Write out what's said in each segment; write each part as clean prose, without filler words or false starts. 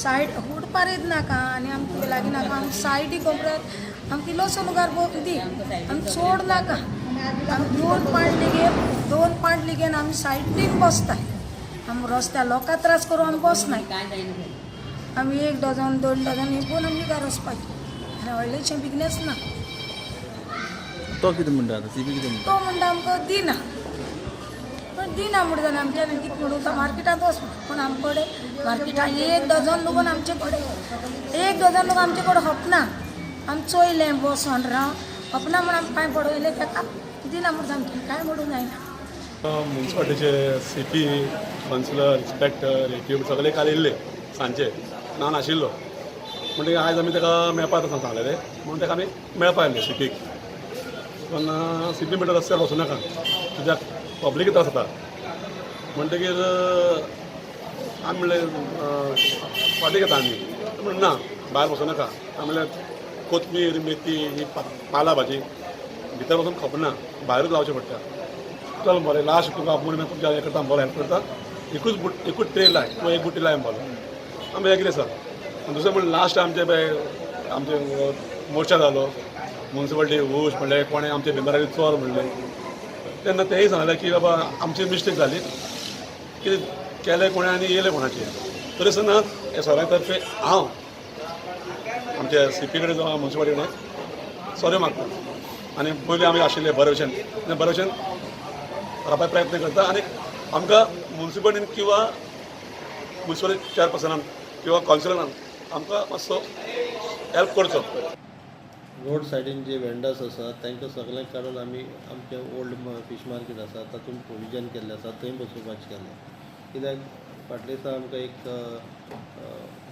said hood पारीद नाका आनी आमकां लागीं नाका आमकां सायडी कोपऱ्यात आमकां इल्लोसो नुगार दी आमी चोड नाका आमी 2 पांट लिगेन आमी सायडीन बसताय आमी रस्त्या लोकां त्रास करून आमी बसनाय आमी 1 डझन 2 डझन इकून आमी निगार वचपाचें आनी व्हडलेशें बिजनेस ना तो कितें म्हणटा आतां ती बी कितें म्हणटा तो म्हणटा आमकां दिना पण दिना म्हणटा जाल्यार आमच्या कितें म्हणून तो मार्केटांत वच पूण आमचे कडेन मार्केटांत 1 डझन लोक आमचे कडेन 1 डझन लोक आमचे कडेन हपना आमी चोयलें बसोन राव हपना म्हण आमी पांय पडवयले ताका दिना म्हणटा आमचे कांय म्हणूंक जायना म्युन्सिपाल्टीचे CP कावन्सिलर इन्स्पेक्टर ATM सगळे काल येयल्ले सांजचे ना नाशिल्लो म्हणटकीर आयज आमी ताका मेळपा सांगलेलें म्हणून ताका आमी मेळपा येयल्ले CPक पण CP म्हणटा रस्त्यार वचूं नाका कित्याक पब्लीक त्रास जाता म्हणटकीर आमी म्हणलें फाटीं घेता आमी म्हणलें ना भायर वचूं नाका आमी म्हणलें कोथमीर मेथी ही पाला भाजी भितर वचून खपना भायरूच लावचें पडटा चल बरें लास्ट तुका आपूण तुमच्या हें करता बरो हेल्प करता एकूच ट्रे लाय किंवा एक बुटी लाय बोलो आमी एग्री सर दुसरें म्हणलें लास्ट आमचे पळय आमचे मोर्चा जालो म्युन्सिपाल्टी हूश म्हणलें कोणें आमचे मेंबरांनी चोर म्हणलें तेन्ना तेंय सांगलें की बाबा आमची मिस्टेक जाली कितें केलें कोणें आनी येयलें कोणाचें तरी सर हे सगळ्यां तर्फे हांव आमच्या CP कडेन जो म्युन्सिपाल्टी कडेन सॉरी मागता आनी पयलीं आमी आशिल्ले बरे भशेन रावपाक प्रयत्न करता आनी आमकां म्युन्सिपाल्टीन किंवा म्युन्सिपाल्टी चेअरपर्सनान किंवा कावन्सिलरान आमकां मातसो हेल्प करचो रोड सायडीन जे वेंडर्स आसा तांकां सगळ्यांक काडून आमी आमचें ओल्ड फीश मार्केट आसा तातूंत प्रोविजन केल्लें आसा थंय बसोवपाचें केलें कित्याक फाटल्या दिसा आमकां एक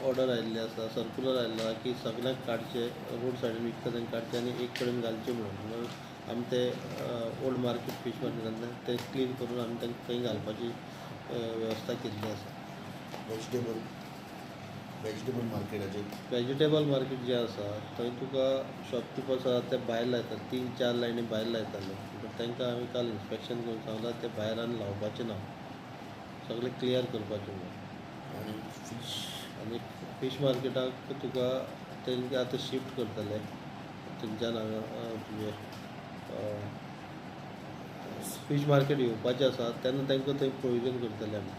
ऑर्डर आयिल्ली आसा सर्कुलर आयिल्लो आसा की सगळ्यांक काडचें रोड सायडीन विकता तेंकां काडचें आनी एक कडेन घालचें म्हणून आमी ते ओल्ड मार्केट फीश मार्केटांतल्यान ते क्लीन करून आमी तांकां थंय घालपाची वेवस्था केल्ली आसा वेजिटेबल मार्केट जें आसा थंय तुका शॉपकिपर्स आसा ते भायर लायतात 3-4 लायनी भायर लायताले तांकां हांवें काल इन्स्पेक्शन करून सांगलां ते भायर आनी लावपाचें ना सगळें क्लियर करपाचें म्हणून आनी फीश मार्केटाक तुका तेंकां आतां शिफ्ट करतले थंयच्यान हांगा तुजें फीश मार्केट येवपाचें आसा तेन्ना तांकां थंय प्रोविजन करतले आमी